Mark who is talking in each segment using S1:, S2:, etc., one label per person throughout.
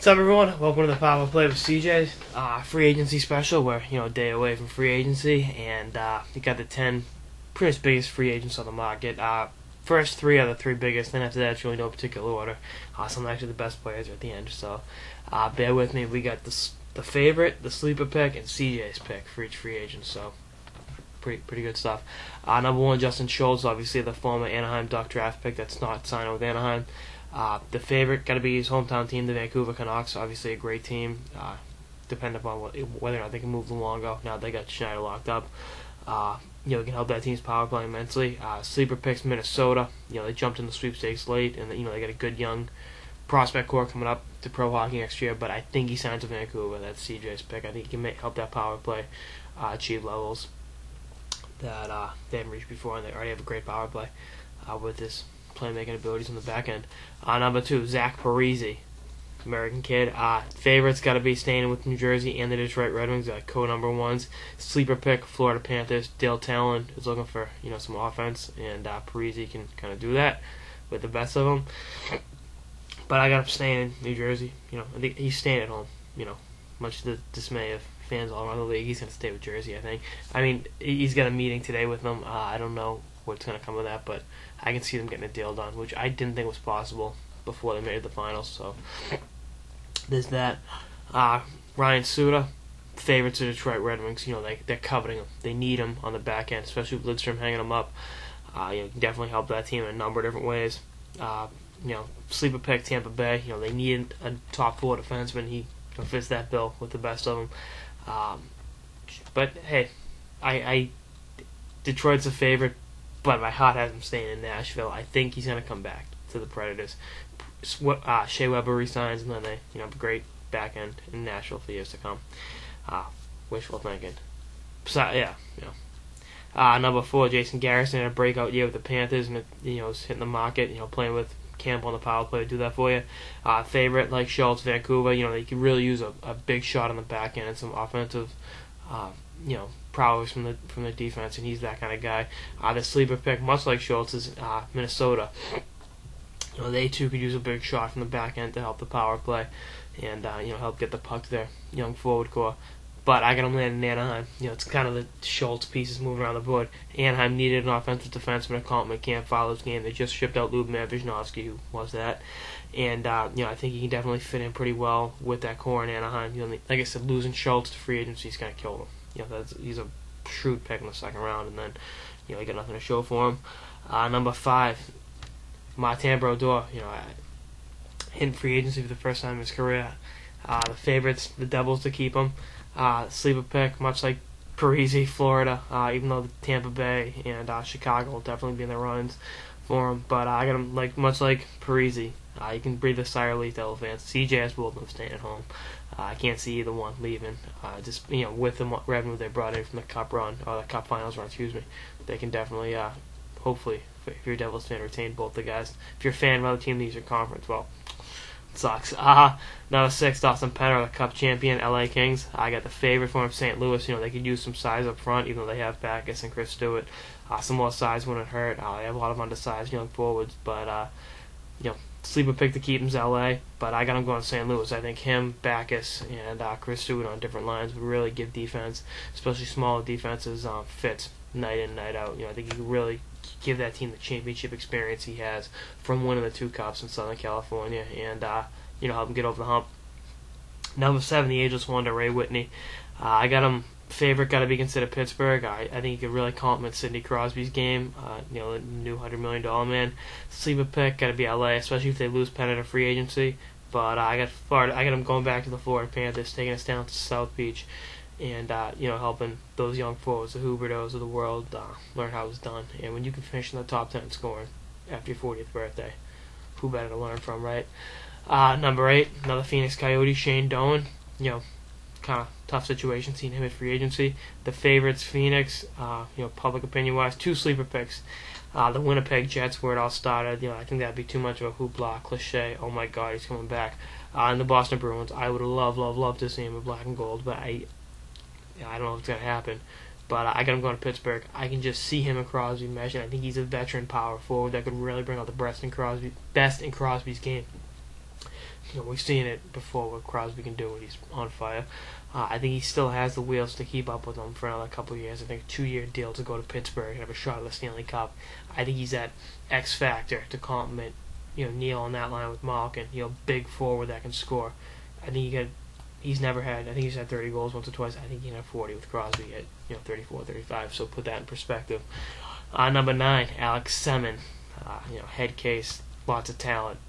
S1: What's up, everyone? Welcome to the Power Play with CJ. Free agency special. We're a day away from free agency, and you got the 10 pretty much biggest free agents on the market. First three are the three biggest. Then after that, it's really no particular order. Some actually the best players are at the end. So bear with me. We got the favorite, the sleeper pick, and CJ's pick for each free agent. So pretty good stuff. Number one, Justin Schultz, obviously the former Anaheim Duck draft pick that's not signed with Anaheim. The favorite got to be his hometown team, the Vancouver Canucks. Obviously a great team, depending upon whether or not they can move Luongo. Now they got Schneider locked up. It can help that team's power play immensely. Sleeper picks Minnesota. They jumped in the sweepstakes late, and they got a good young prospect core coming up to pro hockey next year. But I think he signs with Vancouver. That's CJ's pick. I think he can help that power play achieve levels that they haven't reached before, and they already have a great power play with his playmaking abilities on the back end. Number two, Zach Parise, American kid. Favorites got to be staying with New Jersey and the Detroit Red Wings, co-number ones. Sleeper pick, Florida Panthers. Dale Talon is looking for some offense, and Parise can kind of do that with the best of them. But I got him staying in New Jersey. I think he's staying at home. Much to the dismay of fans all around the league, he's going to stay with Jersey, I think. I mean, he's got a meeting today with them. I don't know what's going to come of that, but I can see them getting a deal done, which I didn't think was possible before they made the finals. So there's that. Ryan Suter, favorites of Detroit Red Wings. They're coveting him. They need him on the back end, especially with Lidstrom hanging him up. Can definitely help that team in a number of different ways. Sleeper pick Tampa Bay. They need a top four defenseman. He fits that bill with the best of them. But hey, Detroit's a favorite, but my heart has him staying in Nashville. I think he's going to come back to the Predators. Shea Weber resigns, and then they have a great back end in Nashville for years to come. Wishful thinking. So, number four, Jason Garrison had a breakout year with the Panthers, and is hitting the market. Playing with Campbell on the power play to do that for you. Favorite like Schultz, Vancouver. They could really use a big shot on the back end and some offensive, prowess from the defense, and he's that kind of guy. The sleeper pick, much like Schultz, is Minnesota. They too could use a big shot from the back end to help the power play and help get the puck to their young forward core. But I got them landing in Anaheim. It's kind of the Schultz pieces moving around the board. Anaheim needed an offensive defenseman. Colton McCann follow his game. They just shipped out Ljubomir Visnovsky, who was that. And, I think he can definitely fit in pretty well with that core in Anaheim. Like I said, losing Schultz to free agency is going to kill him. He's a shrewd pick in the second round, and then, you got nothing to show for him. Number five, Martin Brodeur. Hitting free agency for the first time in his career. The favorites, the Devils, to keep him. Sleeper pick, much like Parise, Florida, even though Tampa Bay and Chicago will definitely be in the runs for him. But I got him much like Parise. You can breathe a sigh of relief, Devil fans. CJ has both of them staying at home. I can't see either one leaving. With the revenue they brought in from the Cup run, or the Cup Finals run, they can definitely, hopefully, if you're a Devils fan, retain both the guys. If you're a fan of other team that leaves your conference, well, it sucks. Number six, Dawson Penner, the Cup champion, LA Kings. I got the favorite for him, St. Louis. They could use some size up front, even though they have Backus and Chris Stewart. Some more size wouldn't hurt. They have a lot of undersized young forwards, but sleeper pick to keep him's LA, but I got him going St. Louis. I think him, Backus, and Chris Stewart on different lines would really give defense, especially smaller defenses, fits night in, night out. I think he could really give that team the championship experience he has from winning the two cups in Southern California, and help him get over the hump. Number seven, the Ageless Wonder, Ray Whitney. I got him favorite, got to be considered Pittsburgh. I think he could really complement Sidney Crosby's game, the new $100 million man. Sleeper pick, got to be LA, especially if they lose Penn to free agency. But I got him going back to the Florida Panthers, taking us down to South Beach, and helping those young forwards, the Hubertos of the world, learn how it's done. And when you can finish in the top 10 scoring after your 40th birthday, who better to learn from, right? Number eight, another Phoenix Coyote, Shane Doan. Kind of tough situation seeing him at free agency. The favorites, Phoenix, public opinion wise, two sleeper picks. The Winnipeg Jets, where it all started. I think that'd be too much of a hoopla, cliche. Oh my God, he's coming back. And the Boston Bruins, I would love to see him in black and gold, but I don't know if it's gonna happen. But I got him going to Pittsburgh. I can just see him and Crosby meshing. I think he's a veteran power forward that could really bring out the best in Crosby's game. we've seen it before what Crosby can do when he's on fire. I think he still has the wheels to keep up with them for another couple of years. I think a 2-year deal to go to Pittsburgh and have a shot at the Stanley Cup. I think he's that X factor to complement, Neal on that line with Malkin. Big forward that can score. I think he's had 30 goals once or twice. I think he can have 40 with Crosby at 34, 35. So put that in perspective. Number 9, Alex Semin. Head case, lots of talent.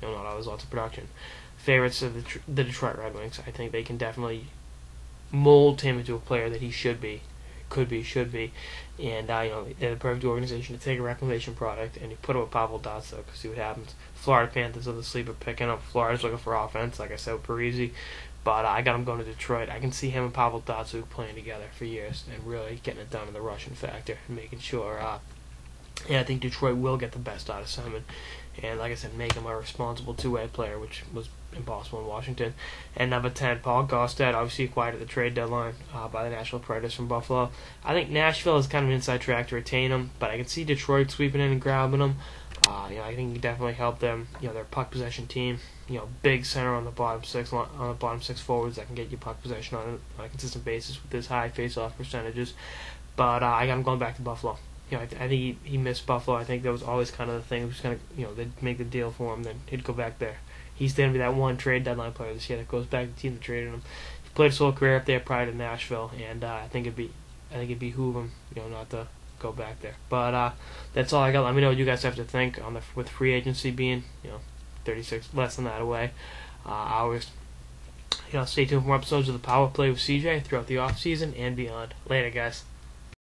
S1: Not always lots of production. Favorites of the Detroit Red Wings. I think they can definitely mold him into a player that he should be, should be, and they're the perfect organization to take a reclamation product and you put him with Pavel Datsyuk, see what happens. Florida Panthers are the sleeper picking up. Florida's looking for offense, like I said with Parise, but I got him going to Detroit. I can see him and Pavel Datsyuk playing together for years and really getting it done in the Russian factor and making sure. I think Detroit will get the best out of Simon. And like I said, make him a responsible two-way player, which was impossible in Washington. And number 10, Paul Gaustad, obviously acquired at the trade deadline by the Nashville Predators from Buffalo. I think Nashville is kind of an inside track to retain him, but I can see Detroit sweeping in and grabbing him. I think he can definitely help them. They're a puck possession team. Big center on the bottom six forwards that can get you puck possession on a consistent basis with his high face-off percentages. But I got him going back to Buffalo. I think he missed Buffalo. I think that was always kind of the thing. It was kind of, they'd make the deal for him, then he'd go back there. He's going to be that one trade deadline player this year that goes back to the team that traded him. He played his whole career up there prior to Nashville, and I think it'd behoove him, not to go back there. But that's all I got. Let me know what you guys have to think on with free agency being, 36 less than that away. Hours. Stay tuned for more episodes of the Power Play with CJ throughout the off season and beyond. Later, guys.